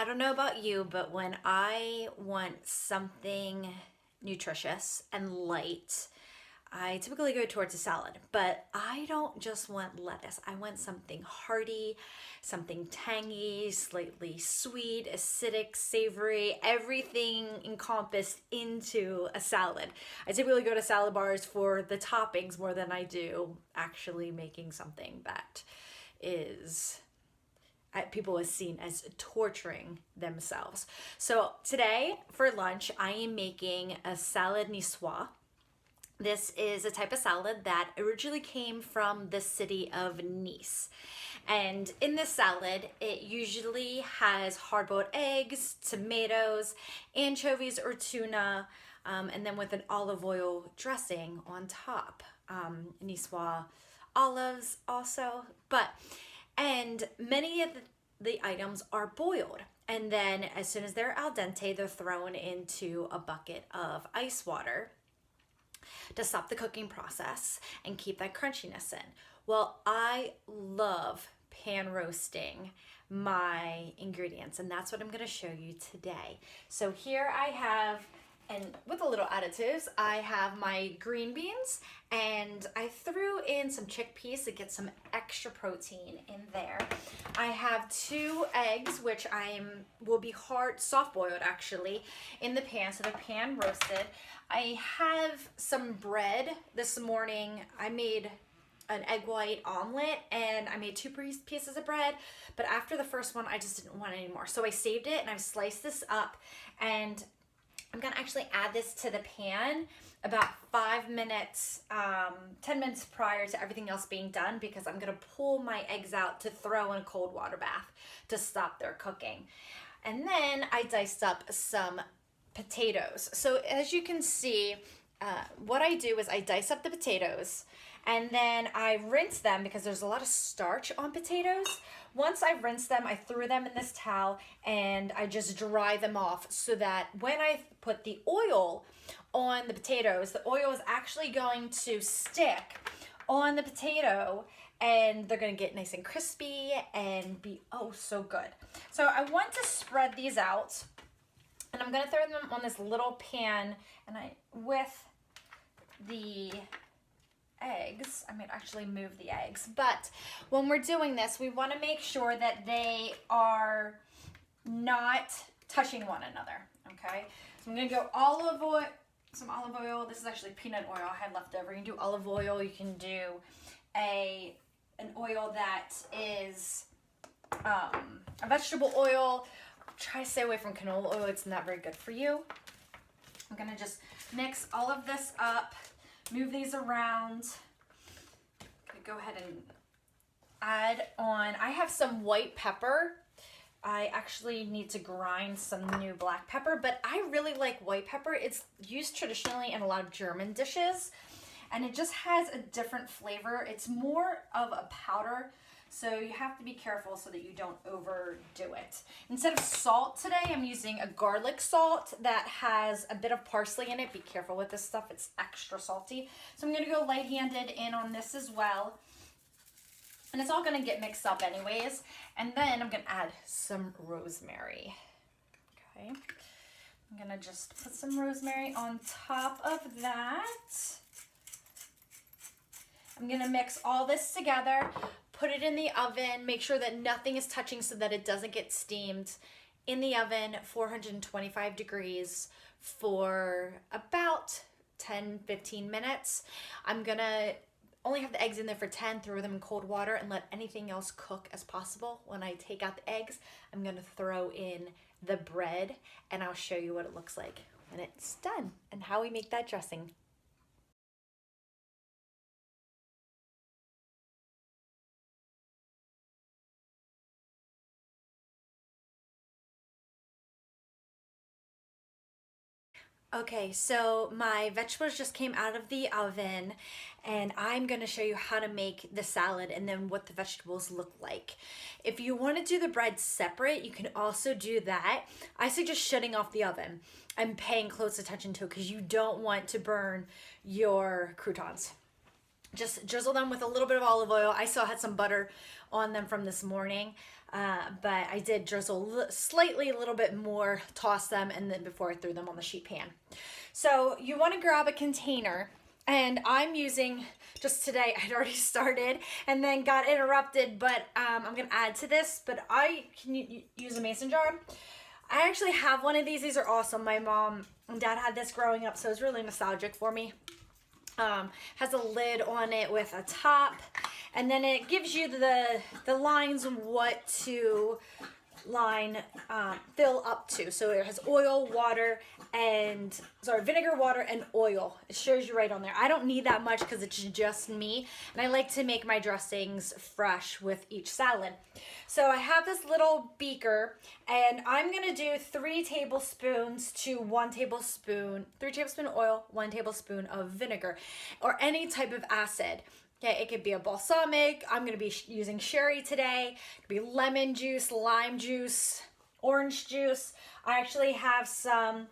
I don't know about you, but when I want something nutritious and light, I typically go towards a salad. But I don't just want lettuce. I want something hearty, something tangy, slightly sweet, acidic, savory, everything encompassed into a salad. I typically go to salad bars for the toppings more than I do actually making something that is people have seen as torturing themselves. So today for lunch, I am making a salade niçoise. This is a type of salad that originally came from the city of Nice. And in this salad, it usually has hard-boiled eggs, tomatoes, anchovies or tuna, and then with an olive oil dressing on top. Niçoise olives also, and many of the items are boiled. And then as soon as they're al dente, they're thrown into a bucket of ice water to stop the cooking process and keep that crunchiness in. Well, I love pan roasting my ingredients, and that's what I'm gonna show you today. So here I have, and with a little additives, I have my green beans, and I threw in some chickpeas to get some extra protein in there. I have 2 eggs, which will be soft boiled actually, in the pan, so they're pan roasted. I have some bread. This morning I made an egg white omelet and I made 2 pieces of bread, but after the first one I just didn't want it anymore. So I saved it and I've sliced this up, and I'm gonna actually add this to the pan about 5 minutes, 10 minutes prior to everything else being done, because I'm gonna pull my eggs out to throw in a cold water bath to stop their cooking. And then I diced up some potatoes. So as you can see, what I do is I dice up the potatoes and then I rinse them because there's a lot of starch on potatoes. Once I've rinsed them, I threw them in this towel and I just dry them off so that when I put the oil on the potatoes, the oil is actually going to stick on the potato and they're gonna get nice and crispy and be oh so good. So I want to spread these out, and I'm gonna throw them on this little pan, and with the eggs, I might actually move the eggs, but when we're doing this, we wanna make sure that they are not touching one another, okay? So I'm gonna go some olive oil. This is actually peanut oil I had left over. You can do olive oil, you can do an oil that is a vegetable oil. Try to stay away from canola oil, it's not very good for you. I'm gonna just mix all of this up, move these around. Go ahead and add on, I have some white pepper. I actually need to grind some new black pepper, but I really like white pepper. It's used traditionally in a lot of German dishes, and it just has a different flavor. It's more of a powder, so you have to be careful so that you don't overdo it. Instead of salt today, I'm using a garlic salt that has a bit of parsley in it. Be careful with this stuff, it's extra salty. So I'm gonna go light-handed in on this as well. And it's all gonna get mixed up anyways. And then I'm gonna add some rosemary. Okay, I'm gonna just put some rosemary on top of that. I'm gonna mix all this together, put it in the oven, make sure that nothing is touching so that it doesn't get steamed. In the oven, 425 degrees for about 10-15 minutes. I'm gonna only have the eggs in there for 10, throw them in cold water and let anything else cook as possible. When I take out the eggs, I'm gonna throw in the bread and I'll show you what it looks like when it's done and how we make that dressing. Okay, so my vegetables just came out of the oven and I'm gonna show you how to make the salad and then what the vegetables look like. If you wanna do the bread separate, you can also do that. I suggest shutting off the oven and paying close attention to it because you don't want to burn your croutons. Just drizzle them with a little bit of olive oil. I still had some butter on them from this morning. but I did drizzle slightly a little bit more, toss them, and then before I threw them on the sheet pan. So you want to grab a container, and I'm using, just today, I'd already started and then got interrupted, but I'm going to add to this, but I can use a mason jar. I actually have one of these. These are awesome. My mom and dad had this growing up, so it's really nostalgic for me. Has a lid on it with a top, and then it gives you the lines what to fill up to. So it has oil, water, and vinegar, water, and oil. It shows you right on there. I don't need that much because it's just me, and I like to make my dressings fresh with each salad. So I have this little beaker, and I'm gonna do 3 tablespoons to 1 tablespoon, 3 tablespoon oil, 1 tablespoon of vinegar, or any type of acid. Okay, it could be a balsamic. I'm gonna be using sherry today. It could be lemon juice, lime juice, orange juice. I actually have some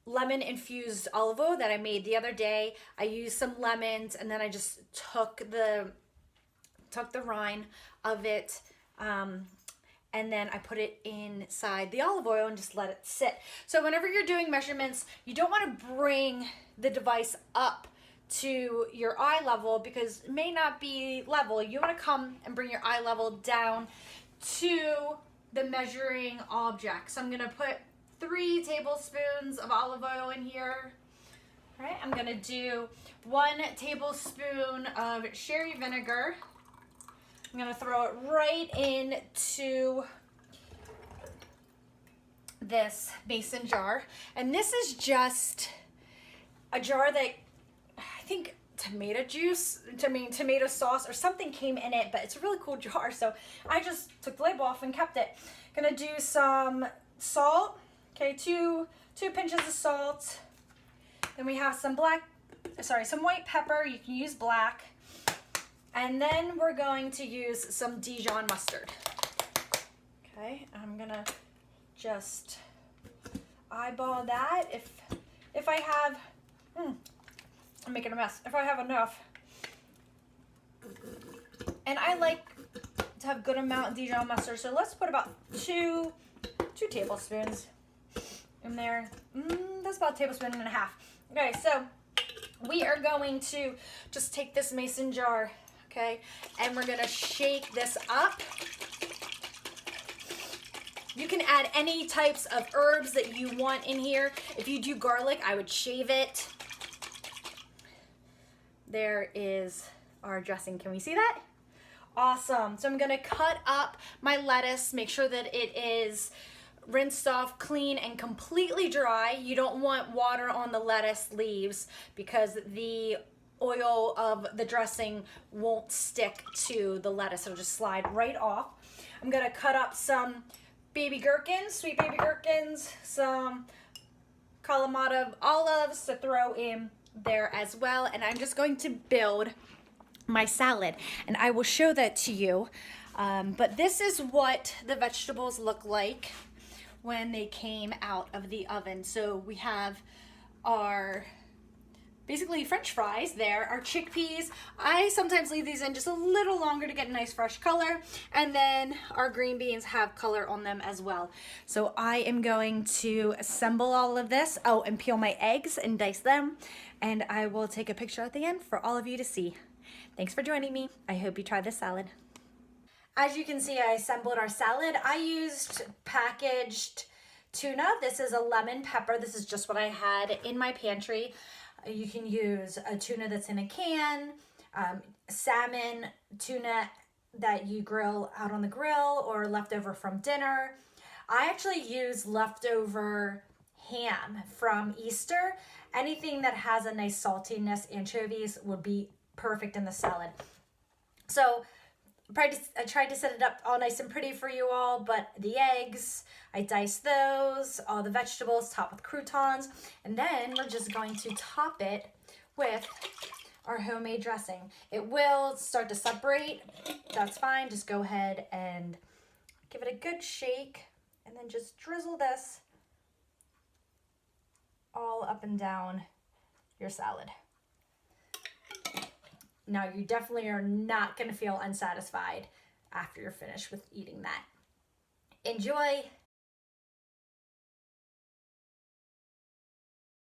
lemon infused olive oil that I made the other day. I used some lemons, and then I just took the rind of it, and then I put it inside the olive oil and just let it sit. So whenever you're doing measurements, you don't want to bring the device up to your eye level because it may not be level. You want to come and bring your eye level down to the measuring object. So I'm going to put 3 tablespoons of olive oil in here. All right, I'm going to do 1 tablespoon of sherry vinegar. I'm going to throw it right into this mason jar. And this is just a jar that I think tomato sauce or something came in it, but it's a really cool jar. So I just took the label off and kept it. Gonna do some salt. Okay, two pinches of salt. Then we have some white pepper. You can use black. And then we're going to use some Dijon mustard. Okay, I'm gonna just eyeball that. If I have, I'm making a mess. If I have enough. And I like to have good amount of Dijon mustard, so let's put about two tablespoons in there. That's about a tablespoon and a half. Okay, so we are going to just take this mason jar, okay, and we're gonna shake this up. You can add any types of herbs that you want in here. If you do garlic, I would shave it. There is our dressing. Can we see that? Awesome. So I'm gonna cut up my lettuce, make sure that it is rinsed off, clean, and completely dry. You don't want water on the lettuce leaves because the oil of the dressing won't stick to the lettuce. It'll just slide right off. I'm gonna cut up some baby gherkins, sweet baby gherkins, some Kalamata olives to throw in there as well, and I'm just going to build my salad, and I will show that to you. But this is what the vegetables look like when they came out of the oven. So we have our basically French fries there, our chickpeas. I sometimes leave these in just a little longer to get a nice fresh color, and then our green beans have color on them as well. So I am going to assemble all of this. Oh, and peel my eggs and dice them, and I will take a picture at the end for all of you to see. Thanks for joining me. I hope you try this salad. As you can see, I assembled our salad. I used packaged tuna. This is a lemon pepper. This is just what I had in my pantry. You can use a tuna that's in a can, salmon, tuna that you grill out on the grill or leftover from dinner. I actually use leftover ham from Easter. Anything that has a nice saltiness, anchovies would be perfect in the salad. So I tried to set it up all nice and pretty for you all, but the eggs, I diced those, all the vegetables, topped with croutons, and then we're just going to top it with our homemade dressing. It will start to separate. That's fine. Just go ahead and give it a good shake, and then just drizzle this all up and down your salad. Now, you definitely are not going to feel unsatisfied after you're finished with eating that. Enjoy!